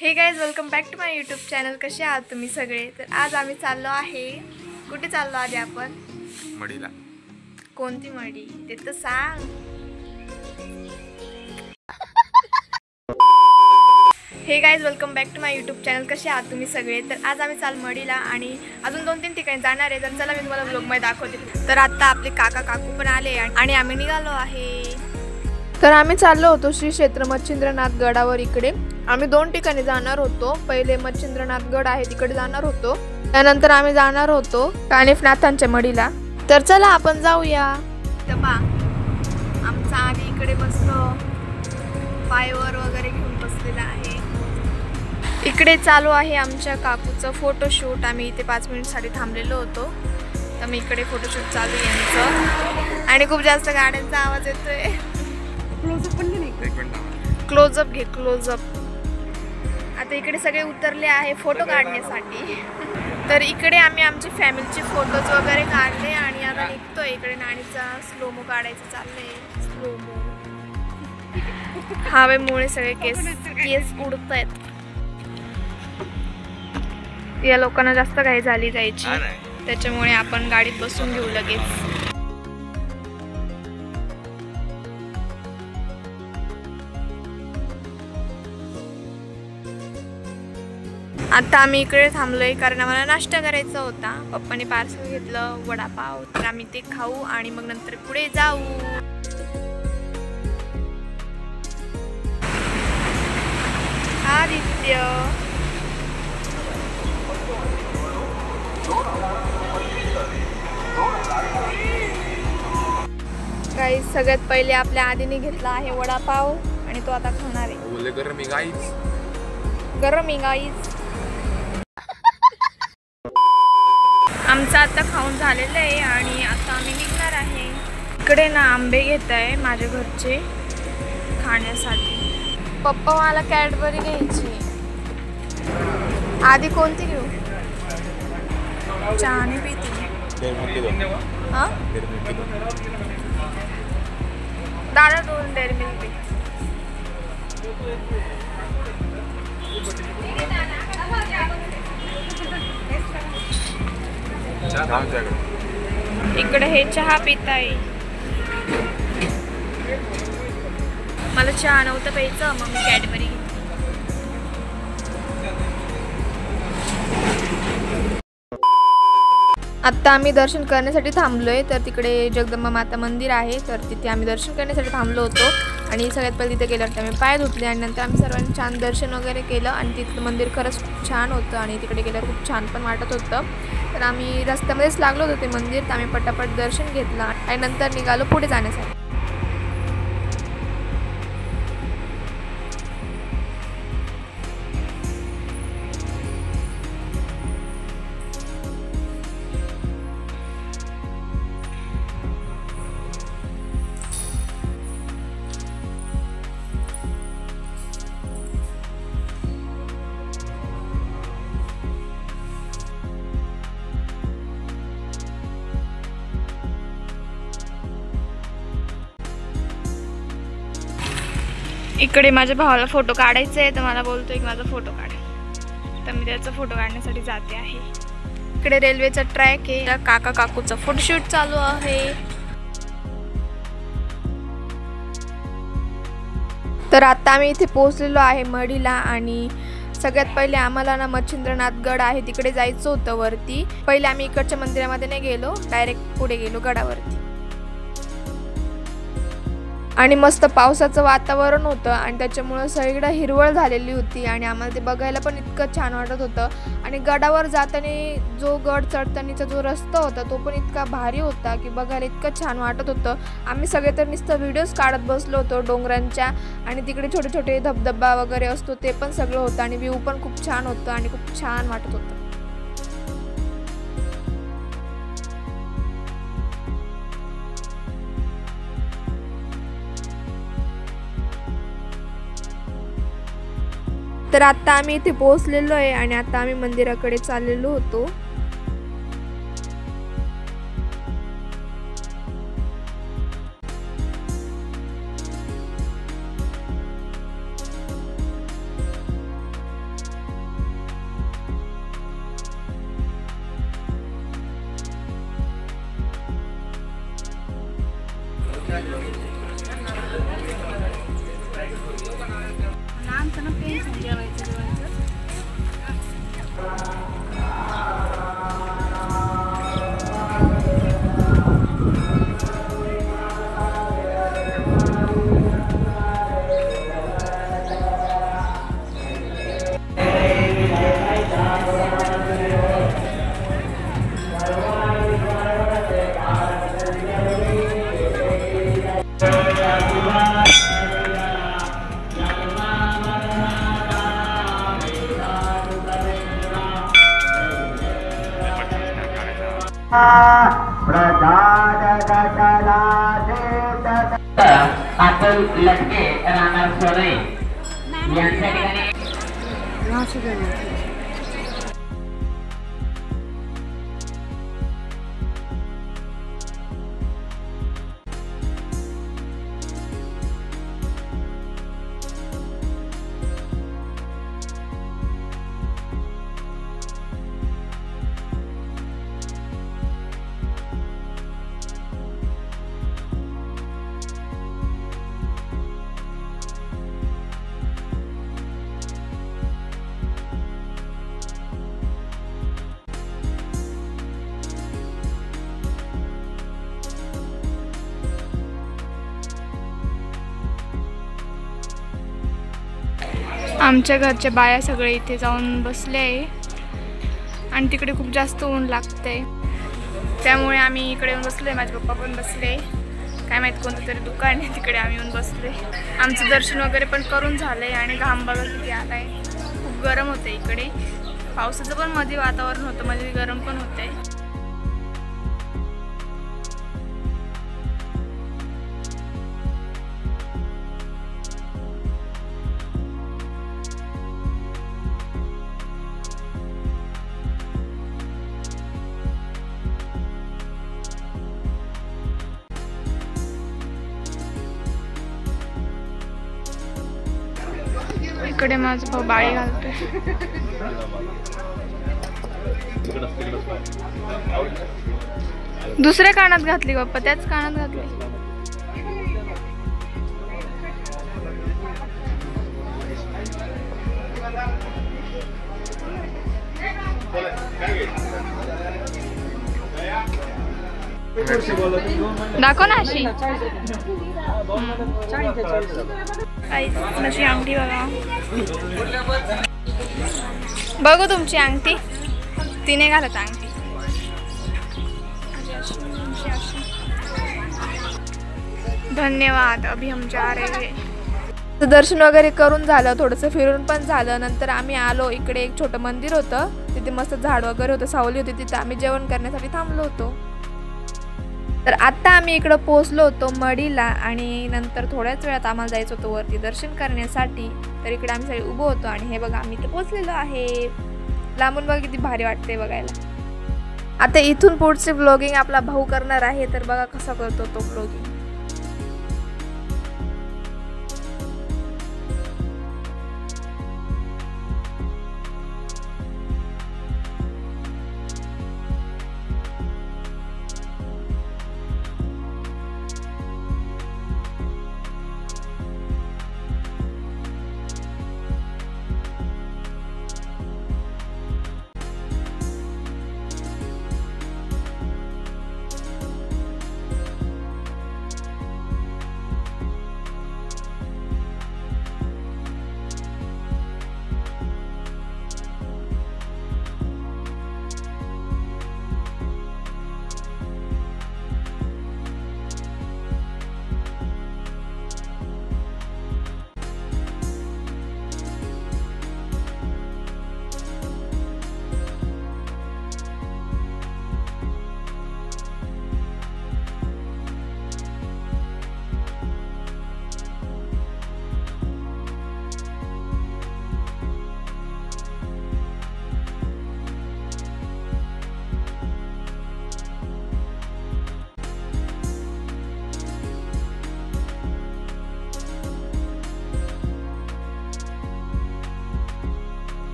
हे guys welcome back to my YouTube channel. कसे आहात तुम्ही सगळे? तर आज आम्ही चाललो आहे, कुठे चाललो आधी आपण? मडीला। कोणती मडी ते तर सांग। Hey guys welcome back to my YouTube channel. कसे आहात तुम्ही सगळे? तर आज आम्ही चाल मडीला आणि अजून 2-3 ठिकाणी जाणार आहे। तर चला मी तुम्हाला व्लॉगमध्ये दाखवते। तर आता आपले काका काकू पण आले आणि आम्ही निघालो आहे। तर आम्ही चाललो होतो श्री क्षेत्र मच्छिंद्रनाथ गडावर। इकडे आम्ही 2 ठिकाणी जाणार होतो। पहिले मच्छिंद्रनाथ गड आहे तिकडे जाणार होतो, त्यानंतर आम्ही जाणार होतो कानिफनाथांच्या मडीला। तर चला आपण जाऊया। आमचा आधी इकडे बसतो, पायवर वगैरे घेऊन बसलेला आहे। इकडे चालू आहे आमच्या काकूचं फोटोशूट। आम्ही इथे 5 मिनिटसाठी थांबलेलो होतो, तर मी इकडे फोटोशूट चालू आहे यांचं आणि खूप जास्त गाड्यांचा आवाज येतोय। क्लोजअप घे, क्लोजअप। आता इकडे सगळे उतरले आहे फोटो काढण्यासाठी। तर इकडे आम्ही आमचे फॅमिलीचे फोटोज वगैरे काढले आणि आता निघतोय। इकडे नाणीचा स्लोमो काढायचं चाललंय। स्लोमो हवेमुळे सगळे केस उडत आहेत। या लोकांना जास्त घाई झाली जायची, त्याच्यामुळे आपण गाडीत बसून घेऊ लगेच। आता आम्ही इकडे थांबलोय कारण आम्हाला नाश्ता करायचा होता। पप्पाने पार्सल घेतलं वडापाव, तर आम्ही ते खाऊ आणि मग नंतर पुढे जाऊ। आदित्य काही सगळ्यात पहिले आपल्या आधीने घेतला आहे वडापाव आणि तो आता खाणार आहे। गरम गाईज। आमचं आता खाऊन झालेलं आहे आणि आता आम्ही निघणार आहे। इकडे ना आंबे घेत आहे माझ्या घरचे खाण्यासाठी। पप्पा मला कॅडबरी घ्यायची। आधी कोणती घेऊ? चहाने पिते। हां दादा 2 डेअरी मिल्क दे। इकडे हे चहा पिताय। मला चहा नव्हतं प्यायचं, मग मी कॅडबरी घेतली। आता आम्ही दर्शन करण्यासाठी थांबलोय। तर तिकडे जगदंबा माता मंदिर आहे, तर तिथे आम्ही दर्शन करण्यासाठी थांबलो होतो। आणि सगळ्यात पहिले तिथे गेल्यावर आम्ही पाय धुतले आणि नंतर आम्ही सर्वांनी छान दर्शन वगैरे केलं आणि तिथलं मंदिर खरंच खूप छान होतं आणि तिकडे गेल्यावर खूप छान पण वाटत होतं। तर आम्ही रस्त्यामध्येच लागलो होतो ते मंदिर, तर आम्ही पटापट दर्शन घेतलं आणि नंतर निघालो पुढे जाण्यासाठी। इकडे माझ्या भावाला फोटो काढायचा आहे, तर मला बोलतोय की माझा फोटो काढ, तर मी त्याचा फोटो काढण्यासाठी जाते आहे। इकडे रेल्वेचा ट्रॅक आहे, काका काकूचा फोटोशूट चालू आहे। तर आता आम्ही इथे पोहोचलेलो आहे मडीला आणि सगळ्यात पहिले आम्हाला ना मच्छिंद्रनाथ गड आहे तिकडे जायचं होतं वरती। पहिले आम्ही इकडच्या मंदिरामध्ये नाही गेलो, डायरेक्ट पुढे गेलो गडावरती। आणि मस्त पावसाचं वातावरण होतं आणि त्याच्यामुळं सगळीकडे हिरवळ झालेली होती आणि आम्हाला ते बघायला पण इतकं छान वाटत होतं। आणि गडावर जाताना जो गड चढतानाचा जो रस्ता होता तो पण इतका भारी होता की बघायला इतकं छान वाटत होतं। आम्ही सगळे तर नुसतं व्हिडिओज काढत बसलो होतो डोंगरांच्या आणि तिकडे छोटे छोटे धबधबा वगैरे असतो ते पण सगळं होतं आणि व्ह्यू पण खूप छान होतं आणि खूप छान वाटत होतं। तर आता आम्ही इथे पोहोचलेलो आहे आणि आता आम्ही मंदिराकडे चाललेलो होतो। अतुल लटके राहणार सोनई यांच्या ठिकाणी आमच्या घरच्या बाया सगळे इथे जाऊन बसले आहे आणि तिकडे खूप जास्त ऊन लागते, त्यामुळे आम्ही इकडे येऊन बसले. माझे पप्पा पण बसले, काय माहीत कोणतं तरी दुकान आहे तिकडे आम्ही येऊन बसले. आमचं दर्शन वगैरे पण करून झालं आहे आणि घाम बघा किती आला आहे. खूप गरम होतं इकडे, पावसाचं पण मध्ये वातावरण होतं, मध्ये गरम पण होतं आहे. इकडे माझा भाऊ बाळी घालतोय. दुसऱ्या कानात घातली बाप्पा, त्याच कानात घातली. दाखव ना अशी माझी अंगठी बघा, बघू तुमची अंगठी. तिने घालत अंगठी. धन्यवाद. अभी हम जा रहे हैं. दर्शन वगैरे करून झालं, थोडंसं फिरून पण झालं. नंतर आम्ही आलो, इकडे एक छोटं मंदिर होतं, तिथे मस्त झाड वगैरे होतं, सावली होती, तिथे आम्ही जेवण करण्यासाठी थांबलो होतो. तर आत्ता आम्ही इकडं पोहोचलो होतो मडीला आणि नंतर थोड्याच वेळात आम्हाला जायचं होतं वरती दर्शन करण्यासाठी. तर इकडे आम्ही सगळे उभं होतो आणि हे बघा आम्ही इथे पोहोचलेलो आहे. लांबून बघा किती भारी वाटते बघायला. आता इथून पुढचे व्लॉगिंग आपला भाऊ करणार आहे, तर बघा कसा करतो तो व्लॉगिंग.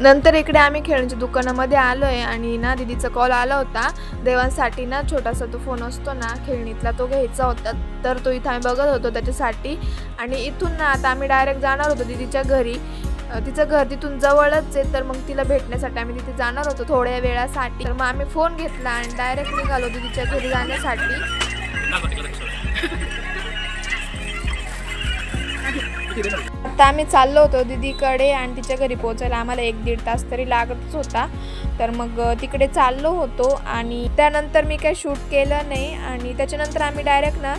नंतर इकडे आम्ही खेळण्याच्या दुकानामध्ये आलो आहे आणि ना दीदीचा कॉल आला होता देवांसाठी ना छोटासा तो फोन असतो ना खेळणीतला तो घ्यायचा होता तर तो इथं आम्ही बघत होतो त्याच्यासाठी आणि इथून ना आता आम्ही डायरेक्ट जाणार होतो दीदीच्या घरी तिचं घर तिथून जवळच आहे तर मग तिला भेटण्यासाठी आम्ही तिथे जाणार होतो थोड्या वेळासाठी तर मग आम्ही फोन घेतला आणि डायरेक्ट निघालो दीदीच्या घरी जाण्यासाठी आता आम्ही चाललो होतो दीदीकडे आणि तिच्या घरी पोहोचायला आम्हाला 1-1.5 तास तरी लागतच होता तर मग तिकडे चाललो होतो आणि त्यानंतर मी काही शूट केलं नाही आणि त्याच्यानंतर आम्ही डायरेक्ट ना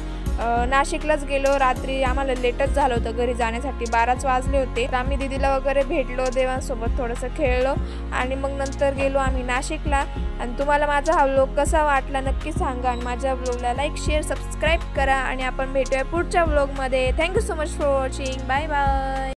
नाशिकलाच गेलो रात्री आम्हाला लेटच झालं होतं घरी जाण्यासाठी 12च वाजले होते तर आम्ही दीदीला वगैरे भेटलो देवांसोबत थोडंसं खेळलो आणि मग नंतर गेलो आम्ही नाशिकला आणि तुम्हाला माझा हा व्लॉग कसा वाटला नक्की सांगा आणि माझ्या व्लॉगला लाईक शेअर सबस्क्राईब करा आणि आपण भेटूया पुढच्या व्लॉगमध्ये thank you so much for watching bye bye